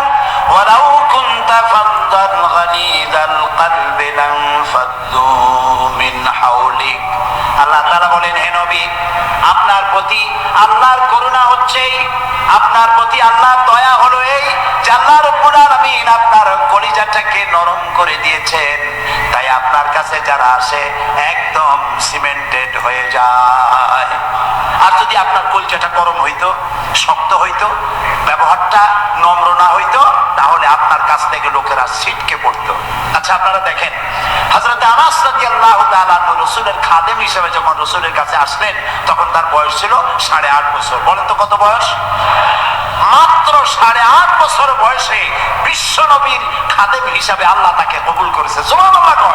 ولو كنت فظا غليظ القلب لانفضوا من حولك। আল্লাহ তাআলা বলেন, হে নবী, আপনার প্রতি আল্লাহর করুণা হচ্ছে, আপনার প্রতি আল্লাহর দয়া হলো এই যে আল্লাহ রাব্বুল আলামিন আপনার কলিজাটাকে নরম করে দিয়েছেন। তাই আপনার কাছে যারা আসে একদম সিমেন্টেড হয়ে যায়। আর যদি আপনার কলিজাটা গরম হইতো, শক্ত হইতো, ব্যবহারটা নম্র না হইতো, তাহলে আপনার কাছ থেকে লোকেরা ছিটকে পড়তো। আচ্ছা, আপনারা দেখেন হযরত আনাস রাদিয়াল্লাহু তাআলা রাসূলের খাদেম হিসেবে যখন রাসূলের কাছে আসলেন, তখন তার বয়স ছিল 8.5 বছর। বলেন তো কত বয়স? মাত্র 8.5 বছর বয়সে বিশ্ব নবীর খাদেম হিসাবে আল্লাহ তাকে কবুল করেছে। সুবহানাল্লাহ।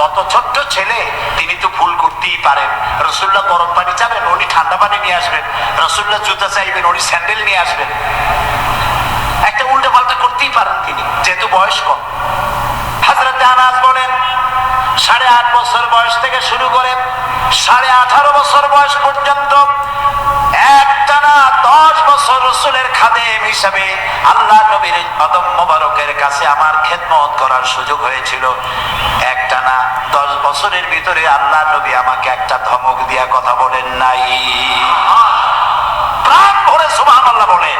অত ছোট্ট ছেলে, তিনি তো ভুল করতেই পারেন। রাসূলুল্লাহ গরম পানি চাবেন, উনি ঠান্ডা পানি নিয়ে আসবেন। রাসূলুল্লাহ জুতা চাইবেন, উনি স্যান্ডেল নিয়ে আসবেন। একটা উল্টো পাল্টা করতেই পারেন তিনি, যেহেতু বয়স কম। হযরত আনাস বলেন 8.5 বছর বয়স থেকে শুরু করে 18.5 বছর বয়স পর্যন্ত একটানা 10 বছর রাসূলের খাদেম হিসাবে আল্লাহ নবীর কদম মোবারকের কাছে আমার খেদমত করার সুযোগ হয়েছিল। একটানা 10 বছরের ভিতরে আল্লাহ নবী আমাকে একটা ধমক দিয়া কথা বলেন নাই। প্রাণ ভরে সুবহানাল্লাহ বলেন।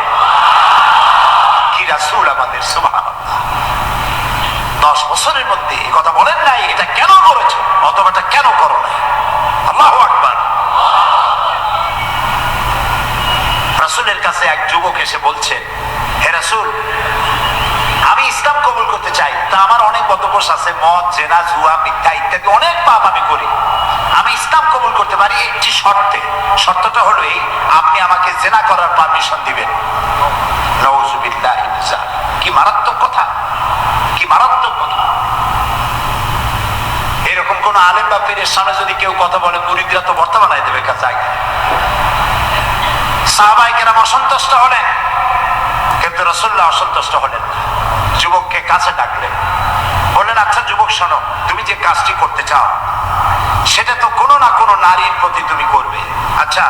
কি রাসূল আমাদের, সুবহানাল্লাহ। 10 বছরের মধ্যে এই কথা বলেন নাই, এটা কেন করেছো অথবা এটা কেন করো নাই। আল্লাহু আকবার। রাসূলের কাছে এক যুবক এসে বলছে, হে রাসূল, আমি ইসলাম কবুল করতে চাই, তা আমার অনেক বদভ্যাস আছে, মদ, জেনা, জুয়া, মিথ্যা ইত্যাদি অনেক পাপ আমি করি। আমি ইসলাম কবুল করতে পারি একটি শর্তে। শর্তটা হলো এই, আপনি আমাকে জেনা করার পারমিশন দিবেন। নাউযুবিল্লাহি মিন যালিক। কি মারাত্মক কথা, কি মারাত্মক কথা। এরকম কোন আলেম বা পীরের সামনে যদি কেউ কথা বলে, মুরিদরা তো ভর্তা বানাই দেবে কাছে। সাহাবায়ে কেরাম অসন্তুষ্ট হলেন, কিন্তু রাসূলুল্লাহ অসন্তুষ্ট হলেন না। যুবককে কাছে ডাকলেন, বললেন, আচ্ছা যুবক শোনো, তুমি যে কাজটি করতে চাও সেটা তো কোনো না কোনো নারীর প্রতি তুমি করবে। আচ্ছা,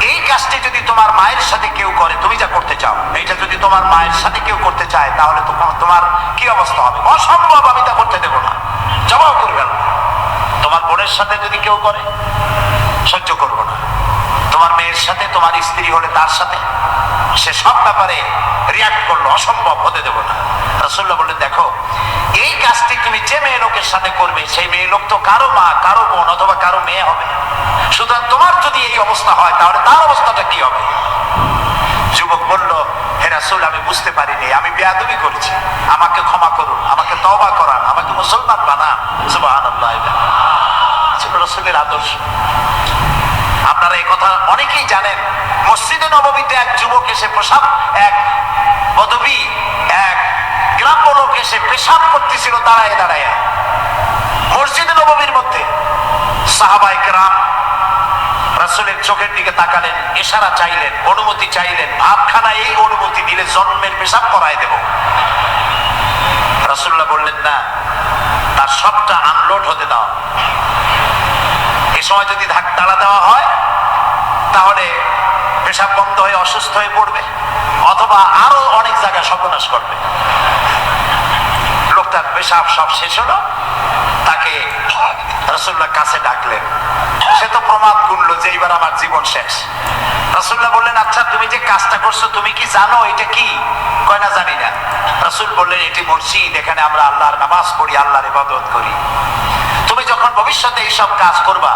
এই কাজটি যদি তোমার মায়ের সাথে কেউ করে, তুমি যা করতে চাও, এইটা যদি তোমার মায়ের সাথে কেউ করতে চায়, তাহলে তো তোমার কি অবস্থা হবে? অসম্ভব, আমি তা করতে দেবো না, জবাব করবে না। তোমার বোনের সাথে যদি কেউ করে, সহ্য করবো না। তোমার মেয়ের সাথে, তোমার স্ত্রী হলে তার সাথে, সে সব ব্যাপারে রিয়াক্ট করলো, অসম্ভব, হতে দেবো না। রাসূলুল্লাহ বললেন, দেখো, এই কাজটি তুমি যে মেয়ে লোকের সাথে করবে, সেই মেয়ে লোক তো কারো মা, কারো বোন অথবা কারো মেয়ে হবে। সুতরাং তোমার যদি এই অবস্থা হয়, তাহলে তার অবস্থাটা কি হবে? যুবক বলল, হে রাসূল, আমি বুঝতে পারিনি, আমি বেয়াদবি করেছি, আমাকে ক্ষমা করুন, আমাকে তওবা করান, আমাকে মুসলমান বানান। সুবহানাল্লাহ। ছিল রাসূলের আদর্শ। আপনারা এই কথা অনেকেই জানেন। মসজিদে নববীতে এক যুবক এসে এক বদবী, এক গ্রাম্য লোক এসে পেশাব করতেছিল দাঁড়ায় দাঁড়ায় মসজিদে নববীর মধ্যে। সাহাবায়ে কেরাম রাসূলের চোখের দিকে তাকালেন, ইশারা চাইলেন, অনুমতি চাইলেন, ভাবখানা এই অনুমতি দিলে জন্মের পেশাব করায় দেব। রাসূলুল্লাহ বললেন, না, তার সবটা আনলোড হতে দাও। এই সময় যদি তালা দেওয়া হয়, তাহলে পেশাব বন্ধ হয়ে অসুস্থ হয়ে পড়বে, অথবা আরো অনেক জায়গায় সর্বনাশ করবে। লোকটার পেশাব সব শেষ হলো, তাকে রাসূলুল্লাহ কাছে ডাকলেন। সে তো প্রমাদ গুনলো যে এইবার আমার জীবন শেষ। রাসূলুল্লাহ বললেন, আচ্ছা, তুমি যে কাজটা করছো, তুমি কি জানো এটা কি? কয় না, জানি না। রাসূল বললেন, এটি মসজিদ, এখানে আমরা আল্লাহর নামাজ পড়ি, আল্লাহর ইবাদত করি। তুমি যখন ভবিষ্যতে এইসব কাজ করবা,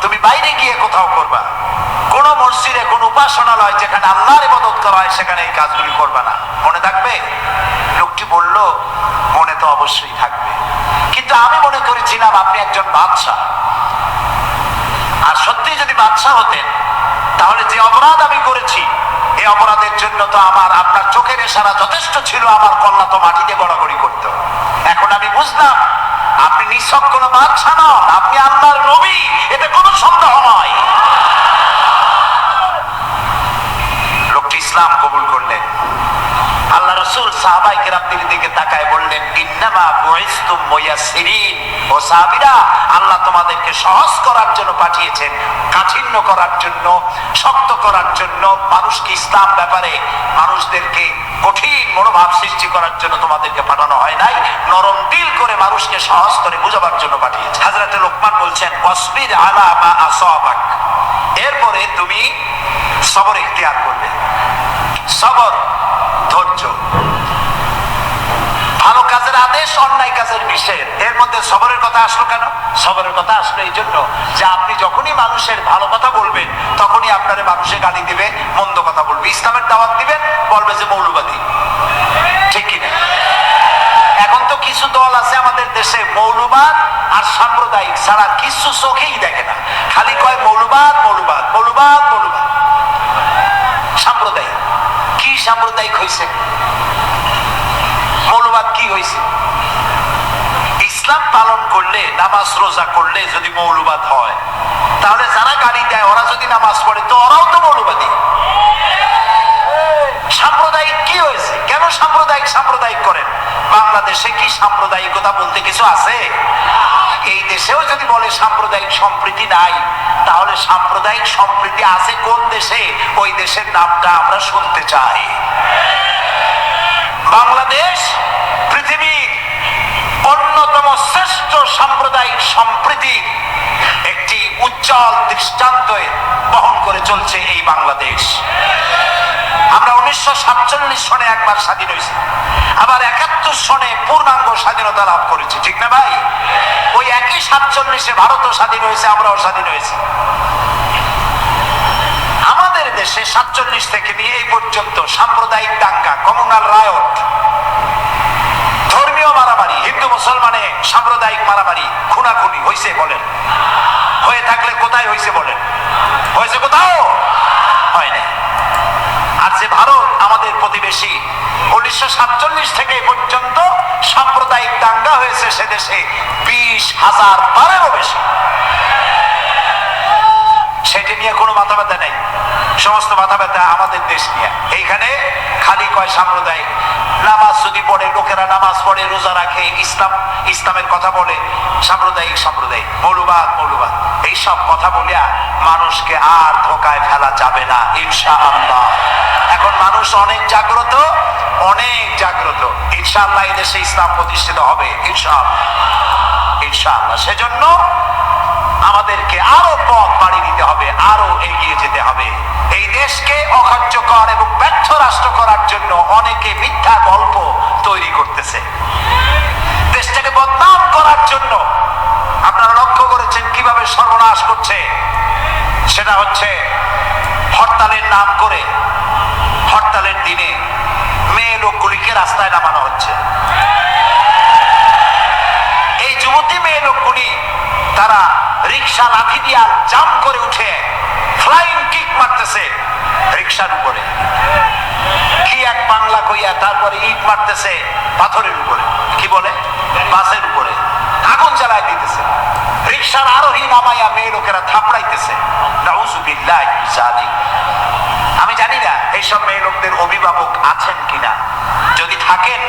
তুমি বাইরে গিয়ে কোথাও করবা, কোন মসজিদে, কোন উপাসনালয় যেখানে আল্লাহর ইবাদত করা হয়, সেখানে এই কাজগুলি করবা না। মনে থাকবে? লোকটি বলল, মনে তো অবশ্যই থাকবে, কিন্তু আমি মনে করেছিলাম আপনি একজন বাদশাহ, আর সত্যি যদি বাদশাহ হতেন, তাহলে যে অপরাধ আমি করেছি, এই অপরাধের জন্য তো আপনার চোখের ইশারা যথেষ্ট ছিল, আমার কল্লা তো মাটিতে গড়াগড়ি করত। এখন আমি বুঝলাম আপনি নিছক কোন বাদশাহ নন, আপনি আল্লাহর নবী, এতে কোনো সন্দেহ নয়। লোকটি ইসলাম কবুল করলেন। আল্লাহ রাসূল সাহাবায়ে কেরামদের দিকে তাকায় বললেন, ইন্নামা বুইসতুম মুয়াসসিরিন। ও সাহাবীরা, আল্লাহ তোমাদেরকে সহজ করার জন্য পাঠিয়েছেন, কাঠিন্য করার জন্য, শক্ত করার জন্য, মানুষকে ইসলাম ব্যাপারে মানুষদেরকে কঠিন মনোভাব সৃষ্টি করার জন্য তোমাদেরকে পাঠানো হয় নাই, নরম দিল করে মানুষকে সহজ করে বুঝাবার জন্য পাঠিয়েছে। হযরত লোকমান বলছেন, ওয়াসবির আলা মা আসাবাক। এরপরে তুমি সবর ইখতিয়ার করবে। সবর, ধৈর্য। ভালো কাজের আদেশ, অন্যায় কাজের নিষেধ, এর মধ্যে সবরের কথা আসলো কেন? সবরের কথা আসলো এই জন্য যে আপনি যখনই মানুষের ভালো কথা বলবেন, তখনই আপনারে মানুষে গালি দিবে, মন্দ কথা বলবে। ইসলামের দাওয়াত দিবেন, বলবে যে মৌলবাদী। ঠিক কিনা? এখন তো কিছু দল আছে আমাদের দেশে, মৌলবাদ আর সাম্প্রদায়িক ছাড়া কিছু চোখেই দেখে না, খালি কয় মৌলবাদ, মৌলবাদ, মৌলবাদ, মৌলবাদ। সাম্প্রদায়িক কি? সাম্প্রদায়িক হয়েছে? মৌলবাদ কি হয়েছে? ইসলাম ইসলাম পালন করলে, নামাজ রোজা করলে যদি মৌলবাদ হয়, তাহলে যারা গালি দেয় ওরা যদি নামাজ পড়ে তো ওরাও তো মৌলবাদী। সাম্প্রদায়িক কি হয়েছে? কেন সাম্প্রদায়িক সাম্প্রদায়িক করেন? বাংলাদেশে কি সাম্প্রদায়িকতা বলতে কিছু আছে? এই দেশেও যদি বলে সাম্প্রদায়িক সম্প্রীতি নাই, তাহলে সাম্প্রদায়িক সম্প্রীতি আছে কোন দেশে? ওই দেশের নামটা আমরা শুনতে চাই। বাংলাদেশ পৃথিবীর অন্যতম শ্রেষ্ঠ সাম্প্রদায়িক সম্প্রীতির একটি উজ্জ্বল দৃষ্টান্ত বহন করে চলছে এই বাংলাদেশ। আমরা 1947 সনে একবার স্বাধীন হয়েছি, আবার 71 সনে পূর্ণাঙ্গ স্বাধীনতা লাভ করেছি, ঠিক না ভাই? ওই একই 47-এ ভারতও স্বাধীন হয়েছে, আমরাও স্বাধীন হয়েছি। আমাদের দেশে 47 থেকে নিয়ে এই পর্যন্ত সাম্প্রদায়িক দাঙ্গা, কমিউনাল রায়ট, ধর্মীয় মারামারি, হিন্দু মুসলমানে সাম্প্রদায়িক মারামারি, খুনাখুনি হয়েছে বলেন? হয়ে থাকলে কোথায় হয়েছে বলেন? হয়েছে কোথাও? হয় না। আর যে ভারত আমাদের প্রতিবেশী, 1947 থেকে পর্যন্ত সাম্প্রদায়িক দাঙ্গা হয়েছে সে দেশে 20,000 বারেরও বেশি। সেটি নিয়ে কোনো মাথা ব্যথা নেই, সমস্ত মাথা ব্যথা আমাদের দেশ নিয়ে। এইখানে খালি কয় সাম্প্রদায়িক। নামাজ যদি পড়ে, লোকেরা নামাজ পড়ে, রোজা রাখে, ইসলামের কথা বলে, সাম্প্রদায়িক সাম্প্রদায়িক, মৌলবাদ মৌলবাদ, এইসব কথা বলিয়া মানুষকে আর ধোকায় ফেলা যাবে না ইনশাআল্লাহ। এখন মানুষ অনেক জাগ্রত, অনেক জাগ্রত। ইনশাআল্লাহ এই দেশে ইসলাম প্রতিষ্ঠিত হবে ইনশাআল্লাহ, ইনশাআল্লাহ। সেজন্য আমাদেরকে আরো পথ বাড়ি দিতে হবে, আরো এগিয়ে যেতে হবে। এই দেশকে অকার্যকর এবং ব্যর্থ রাষ্ট্র করার জন্য অনেকে মিথ্যা গল্প তৈরি করতেছে। দেশটাকে বদনাম করার জন্য আপনারা লক্ষ্য করেছেন কিভাবে সর্বনাশ করছে। সেটা হচ্ছে হরতালের নাম করে, হরতালের দিনে মেয়ে লোকগুলিকে রাস্তায় নামানো হচ্ছে। এই যুবতী মেয়ে লোকগুলি তারা রিক্সা লাঠি দিয়া জাম করে উঠে ফ্লাইং কিক মারতেছে রিক্সার উপরে, কি এক বাংলা কইয়া, তারপরে ইট মারতেছে পাথরের উপরে, কি বলে, বাসের উপরে, আগুন জ্বালায় দিতেছে। রিক্সার আরোহী নামাইয়া মেয়ে লোকেরা থাপড়াইতেছে। নাউযুবিল্লাহি মিন যালিক। আমি জানি না এইসব মেয়ে লোকদের অভিভাবক আছেন কিনা। যদি থাকেন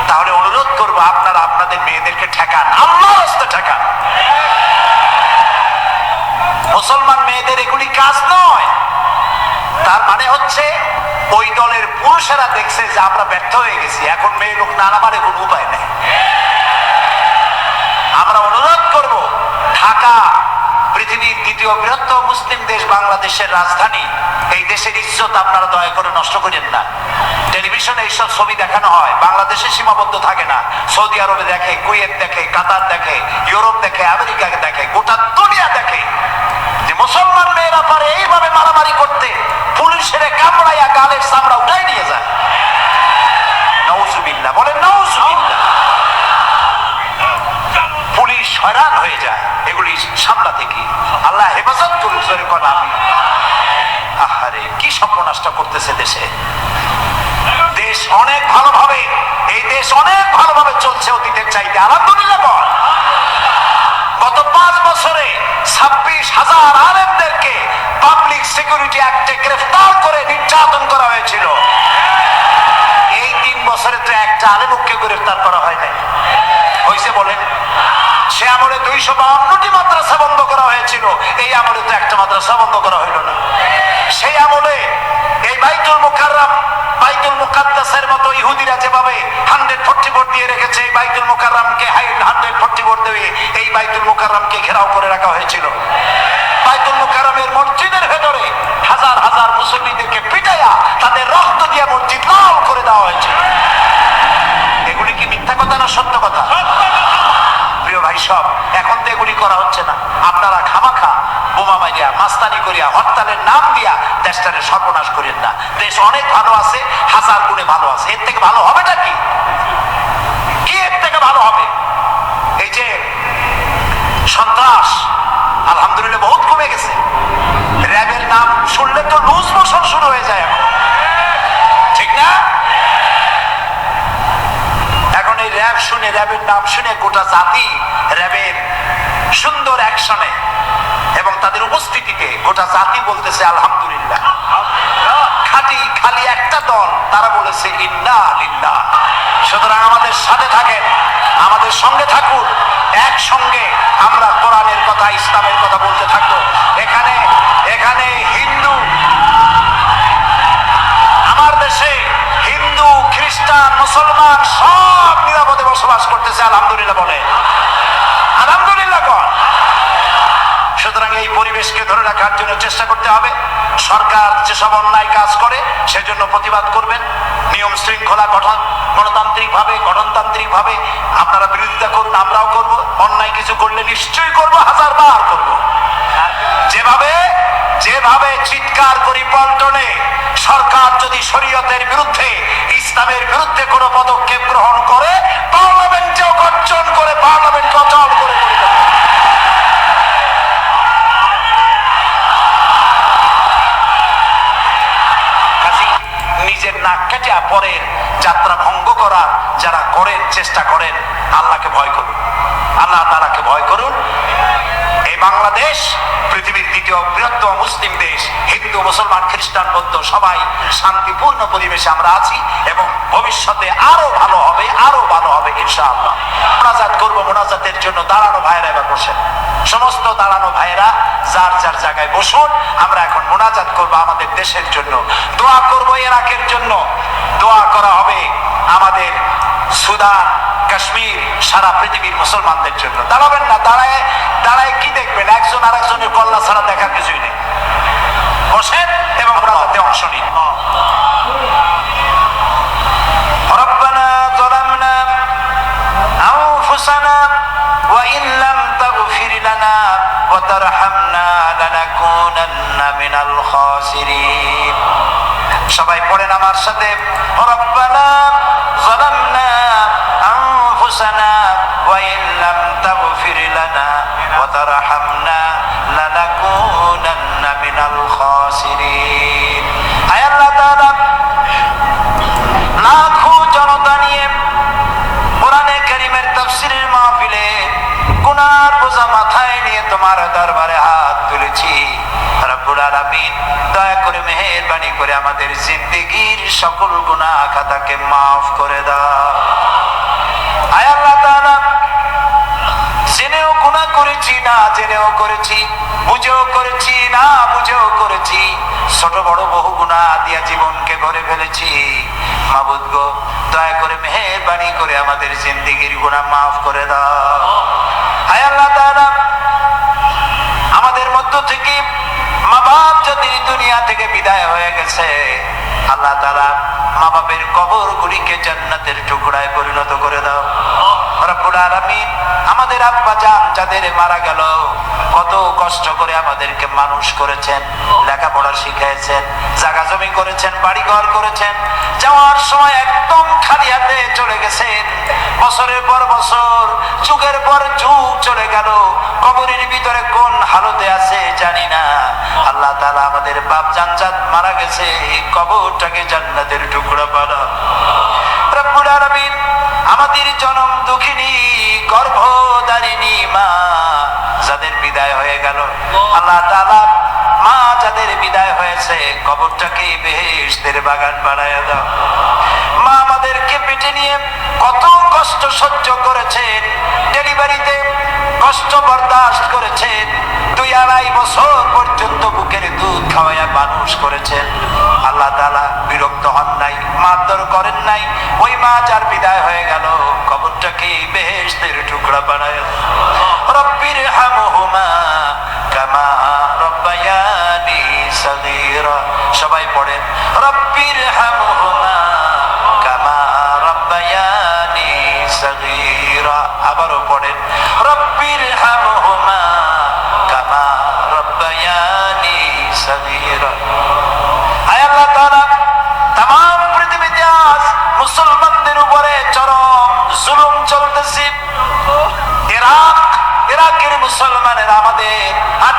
তাহলে অনুরোধ করবো আপনারা আপনাদের মেয়েদেরকে ঠেকান, আল্লাহর রাস্তা ঠেকান। মুসলমান মেয়েদের এগুলি কাজ নয়। তার মানে হচ্ছে ওই দলের পুরুষেরা দেখছে যে আমরা ব্যর্থ হয়ে গেছি, এখন মেয়ে লোক না নামারে কোনো উপায় নেই। আমরা অনুরোধ করব, ঢাকা পৃথিবীর দ্বিতীয় বৃহত্তম মুসলিম দেশ, বাংলাদেশের রাজধানী। এই দেশের ইজ্জত আপনারা দয়া করে নষ্ট করেন না। টেলিভিশনে এইসব ছবি দেখানো হয়, বাংলাদেশে সীমাবদ্ধ থাকে না। সৌদি আরবে দেখে, কুয়েত দেখে, কাতার দেখে, ইউরোপ দেখে, আমেরিকাকে দেখে, গোটা দুনিয়া দেখে যে মুসলমান মেয়েরা পারে এইভাবে মারামারি করতে, পুলিশের কামড়াইয়া গালের চামড়া উঠাই নিয়ে যায়। নাউযুবিল্লাহ, বলেন নাউযুবিল্লাহ। পুলিশ হয়রান হয়ে যায় এগুলি সামলাতে কি। আল্লাহ হেফাজত করুন, জোরে কোন আমিন। আহারে কি সর্বনাশটা করতেছে দেশে। দেশ অনেক ভালোভাবে, এই দেশ অনেক ভালোভাবে চলছে অতীতের চাইতে, আলহামদুলিল্লাহ বল। গত 5 বছরে 26,000 আলেমদেরকে পাবলিক সিকিউরিটি অ্যাক্টে গ্রেফতার করে নির্যাতন করা হয়েছিল। এই 3 বছরে তো একটা আলেমকে গ্রেফতার করা হয় নাই, হয়েছে বলেন? সে আমলে 252টি মাদ্রাসা বন্ধ করা হয়েছিল, এই আমলে তো একটা মাদ্রাসা বন্ধ করা হইল না। সেই আমলে এই বাইতুল মুকাররম, বাইতুল মুকাদ্দাসের মতো ইহুদিরা যেভাবে 144 দিয়ে রেখেছে, এই বাইতুল মুকাররমকে 144 দিয়ে এই বাইতুল মুকাররমকে ঘেরাও করে রাখা হয়েছিল। বাইতুল মুকাররমের মসজিদের ভেতরে হাজার হাজার মুসল্লিদেরকে পিটাইয়া তাদের রক্ত দিয়ে মসজিদ লাল করে দেওয়া হয়েছে। এগুলি কি মিথ্যা কথা না সত্য কথা? প্রিয় ভাই সব, এখন তো এগুলি করা হচ্ছে না। আপনারা খামাখা বোমা মারিয়া, মাস্তানি করিয়া, হরতালের নাম দিয়া দেশটারে সর্বনাশ করেন না। দেশ অনেক ভালো আছে, 1000 গুণে ভালো আছে। এর থেকে ভালো হবেটা কি? কি এর থেকে ভালো হবে? এই যে সন্ত্রাস আলহামদুলিল্লাহ বহুত কমে গেছে। র্যাবের নাম শুনলে তো লুজ মোশন শুরু হয়ে যায় এখন, ঠিক না? এখন এই র্যাব শুনে, র্যাবের নাম শুনে গোটা জাতি র্যাবের সুন্দর অ্যাকশনে এবং তাদের উপস্থিতিতে গোটা জাতি বলতেছে আলহামদুলিল্লাহ। খালি একটা দল তারা বলেছে ইন্না লিল্লাহ। সুতরাং আমাদের সাথে থাকেন, আমাদের সঙ্গে থাকুন, একসঙ্গে আমরা কোরআনের কথা, ইসলামের কথা বলতে থাকবো। এখানে হিন্দু, আমার দেশে হিন্দু, খ্রিস্টান, মুসলমান সব নিরাপদে বসবাস করতেছে। আলহামদুলিল্লাহ বলে, আলহামদুলিল্লাহ কর। সুতরাং এই পরিবেশকে ধরে রাখার জন্য চেষ্টা করতে হবে। সরকার যেসব অন্যায় কাজ করে সেজন্য প্রতিবাদ করবেন। নিয়ম শৃঙ্খলা গঠনতান্ত্রিক ভাবে আপনারা বিরোধিতা করুন, আমরাও করব। অন্যায় কিছু করলে নিশ্চয়ই করব, 1000 বার করব। যেভাবে চিৎকার করি পল্টনে, সরকার যদি শরীয়তের বিরুদ্ধে, ইসলামের বিরুদ্ধে কোনো পদক্ষেপ গ্রহণ করে, পার্লামেন্টেও গর্জন করে, পার্লামেন্ট অচল করে নিজের নাক কেটে পরের যাত্রা ভঙ্গ করার যারা করেন, চেষ্টা করেন, আল্লাহকে ভয় করুন, আল্লাহ তাআলাকে ভয় করুন। এই বাংলাদেশ পৃথিবীর দ্বিতীয় বৃহত্তম মুসলিম দেশ। হিন্দু, মুসলমান, খ্রিস্টান, বৌদ্ধ সবাই শান্তিপূর্ণ পরিবেশে আমরা আছি এবং ভবিষ্যতে আরো ভালো হবে ইনশাআল্লাহ। মোনাজাত করব, মোনাজাতের জন্য দাঁড়ানো ভাইরা এবার বসেন। সমস্ত দাঁড়ানো ভাইরা যার যার জায়গায় বসুন। আমরা এখন মোনাজাত করব আমাদের দেশের জন্য, দোয়া করব ইরাকের জন্য, দোয়া করা হবে আমাদের সুদান, কাশ্মীর, সারা পৃথিবীর মুসলমানদের জন্য। দাঁড়াবেন না, দাঁড়ায় কি দেখবেন? একজন আরেকজনের কল্লা ছাড়া দেখার কিছুই নেই। বসেন এবং মোনাজাতে অংশ নিন। রব্বানা যালামনা আনফুসানা ওয়া ইন লাম তাগফির লানা ওয়া তারহামনা লানাকুনান্না মিনাল খাসিরিন। সবাই পড়েন আমার সাথে, রব্বানা যালামনা আনফুসানা ওয়া ইন লাম তাগফির লানা ওয়া তারহামনা লানাকুনান্না মিনাল খাসিরিন। আয় আল্লাহ তাআলা, লাখো জনতা নিয়ে কোরআনে কারীমের তাফসীরের মাহফিলে গুনার বোঝা মাথায় নিয়ে তোমার দরবারে হাত তুলেছি। রব্বুল আলামিন, দয়া করে মেহেরবানি করে আমাদের জিন্দেগীর সকল গুনাহ খাতাকে মাফ করে দাও। আয় আল্লাহ তাআলা, জেনেও গুনাহ করেছি, না জেনেও করেছি, বুঝেও করেছি, না বুঝেও করেছি, ছোট বড় বহু গুনাহ দিয়া জীবনকে ভরে ফেলেছি। মাবুদ গো, দয়া করে মেহেরবানি করে আমাদের জিন্দেগীর গুনাহ মাফ করে দাও। আয় আল্লাহ তাআলা, আমাদের মধ্য থেকে মা বাপ যদি দুনিয়া থেকে বিদায় হয়ে গেছে, আল্লাহ তাআলা মা বাপের কবর গুলিকে জান্নাতের টুকরায় পরিণত করে দাও। রব্বুল আলামিন, আমাদের আব্বা জান যাদের মারা গেল, কত কষ্ট করে আমাদেরকে মানুষ করেছেন, লেখাপড়া শিখিয়েছেন, জায়গা জমি করেছেন, বাড়িঘর করেছেন, যাওয়ার সময় একদম খালি হাতে চলে গেছেন। বছরের পর বছর, যুগের পর যুগ চলে গেল, কবরের ভিতরে কোন হালতে আছে জানি না। আল্লাহ তাআলা, আমাদের বাপ জান মারা গেছে, এই কবরটাকে জান্নাতের টুকরা বানাও। রব্বুল আলামিন, আমাদের জনম দুঃখিনী গর্ভধারিণী মা যাদের বিদায় হয়ে গেল, আল্লাহ তাআলা মা যাদের বিদায় হয়েছে, কবরটাকে বেহেশতের বাগান বানায় দাও। মা আমাদেরকে পেটে নিয়ে কত কষ্ট সহ্য করেছেন, ডেলিভারিতে কষ্ট বরদাস্ত করেছেন, 2-2.5 বছর পর্যন্ত বুকের দুধ খাওয়াইয়া মানুষ করেছেন। আল্লাহ তাআলা বিরক্ত হন নাই, মারধর করেন নাই। ওই মা যার বিদায় হয়ে গেল, কবরটাকে বেহেশতের টুকরা বানায়। রব্বির হামহুমা কামা রব্বায়ানি সগীরা। সবাই পড়েন, রব্বির হামহুমা কামা রব্বায়ানি সগীরা। আবারও পড়েন, রব্বির হামহুমা কামা রব্বায়ানি সগীরা। আয় আল্লাহ তাআলা, तमाम পৃথিবীতে আজ মুসলমানদের উপরে চরম জুলুম চলতেছে। ইরাকের মুসলমানেরা আমাদের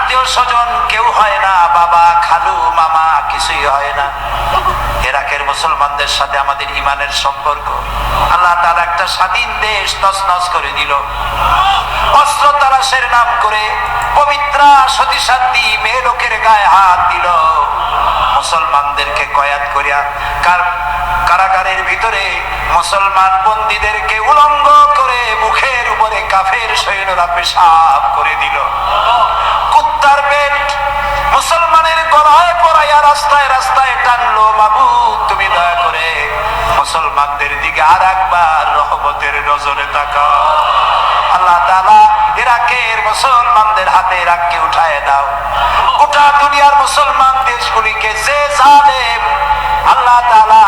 আত্মীয় স্বজন কেউ হয় না, বাবা খালু মামা কিছুই হয় না। ইরাকের মুসলমানদের সাথে আমাদের ইমানের সম্পর্ক, আল্লাহ তাআলা একটা স্বাধীন দেশ তছনছ করে দিল। অস্ত্র তালাশের নাম করে পবিত্রা সতী সাধ্বী মেয়ে লোকের গায়ে হাত দিল। মুসলমানদেরকে কয়াত করিয়া কারাগারের ভিতরে মুসলমান বন্দীদেরকে উলঙ্গ করে মুখের উপরে কাফের সৈন্যরা পেশাব করে দিল। কুত্তার বেল্ট মুসলমানের গলায় পরাইয়া রাস্তায় রাস্তায় টানলো। মাবুদ তুমি দয়া করে মুসলমানদের দিকে আর একবার রহমতের নজরে তাকাও। আল্লাহ তাআলা ইরাকের মুসলমানদের হাতে ইরাককে উঠায় দাও। গোটা দুনিয়ার মুসলমান দেশগুলিকে যে জালেম আল্লাহ তাআলা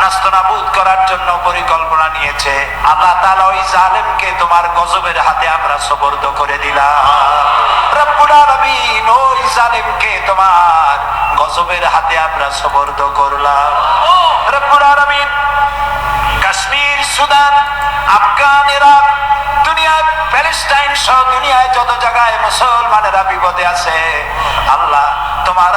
নাস্তানাবুদ করার জন্য পরিকল্পনা নিয়েছে, আল্লাহ তাআলা ওই জালেমকে তোমার গজবের হাতে আমরা সুপর্দ করে দিলাম। রব্বুল আলামিন ওই জালেমকে তোমার গজবের হাতে আমরা সুপর্দ করলাম। রব্বুল আলামিন কাশ্মীর, সুদান, আফগান, ইরাক, দুনিয়ায় প্যালেস্টাইন সহ দুনিয়ায় যত জায়গায় মুসলমানেরা বিপদে আছে, আল্লাহ তোমার